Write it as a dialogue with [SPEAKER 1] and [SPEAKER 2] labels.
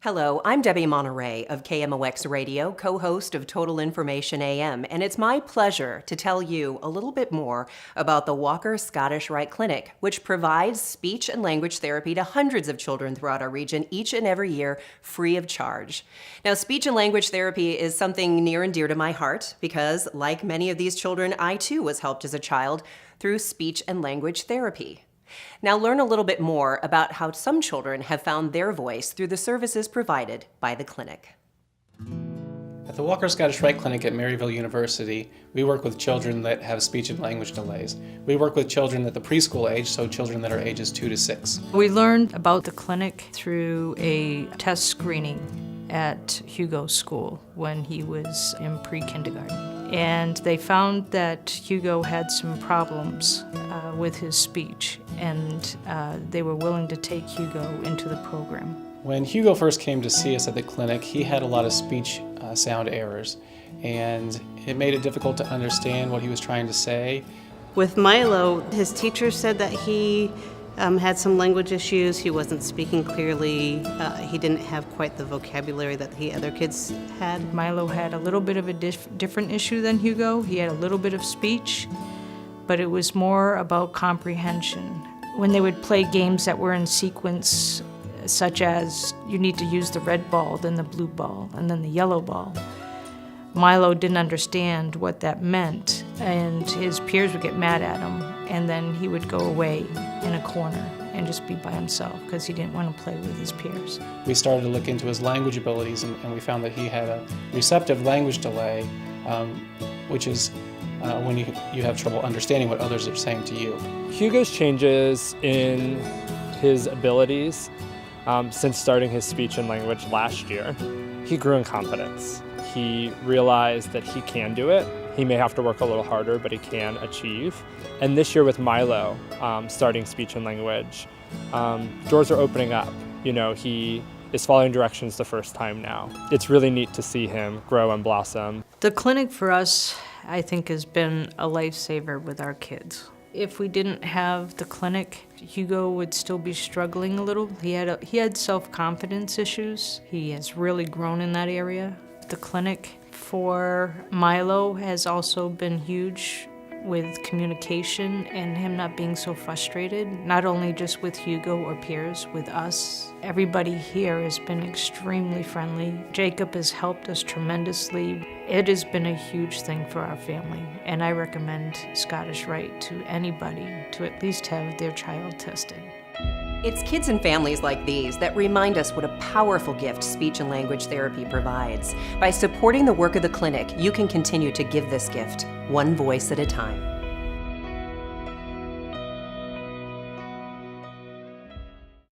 [SPEAKER 1] Hello, I'm Debbie Monterey of KMOX Radio, co-host of Total Information AM, and it's my pleasure to tell you a little bit more about the Walker Scottish Rite Clinic, which provides speech and language therapy to hundreds of children throughout our region each and every year, free of charge. Now, speech and language therapy is something near and dear to my heart because, like many of these children, I too was helped as a child through speech and language therapy. Now learn a little bit more about how some children have found their voice through the services provided by the clinic.
[SPEAKER 2] At the Walker Scottish Rite Clinic at Maryville University, we work with children that have speech and language delays. We work with children at the preschool age, so children that are ages 2 to 6.
[SPEAKER 3] We learned about the clinic through a test screening at Hugo's school when he was in pre-kindergarten. And they found that Hugo had some problems with his speech, and they were willing to take Hugo into the program.
[SPEAKER 2] When Hugo first came to see us at the clinic, he had a lot of speech sound errors, and it made it difficult to understand what he was trying to say.
[SPEAKER 4] With Milo, his teacher said that he had some language issues. He wasn't speaking clearly. He didn't have quite the vocabulary that the other kids had.
[SPEAKER 3] Milo had a little bit of a different issue than Hugo. He had a little bit of speech, but it was more about comprehension. When they would play games that were in sequence, such as you need to use the red ball, then the blue ball, and then the yellow ball, Milo didn't understand what that meant, and his peers would get mad at him, and then he would go away in a corner and just be by himself because he didn't want to play with his peers.
[SPEAKER 2] We started to look into his language abilities, and we found that he had a receptive language delay, which is when you have trouble understanding what others are saying to you.
[SPEAKER 5] Hugo's changes in his abilities since starting his speech and language last year, he grew in confidence. He realized that he can do it. He may have to work a little harder, but he can achieve. And this year with Milo, starting speech and language, doors are opening up. You know, he is following directions the first time now. It's really neat to see him grow and blossom.
[SPEAKER 3] The clinic for us, I think, has been a lifesaver with our kids. If we didn't have the clinic, Hugo would still be struggling a little. He had self-confidence issues. He has really grown in that area. The clinic for Milo has also been huge with communication and him not being so frustrated, not only just with Hugo or peers, with us. Everybody here has been extremely friendly. Jacob has helped us tremendously. It has been a huge thing for our family, and I recommend Scottish Rite to anybody to at least have their child tested.
[SPEAKER 1] It's kids and families like these that remind us what a powerful gift speech and language therapy provides. By supporting the work of the clinic, you can continue to give this gift, one voice at a time.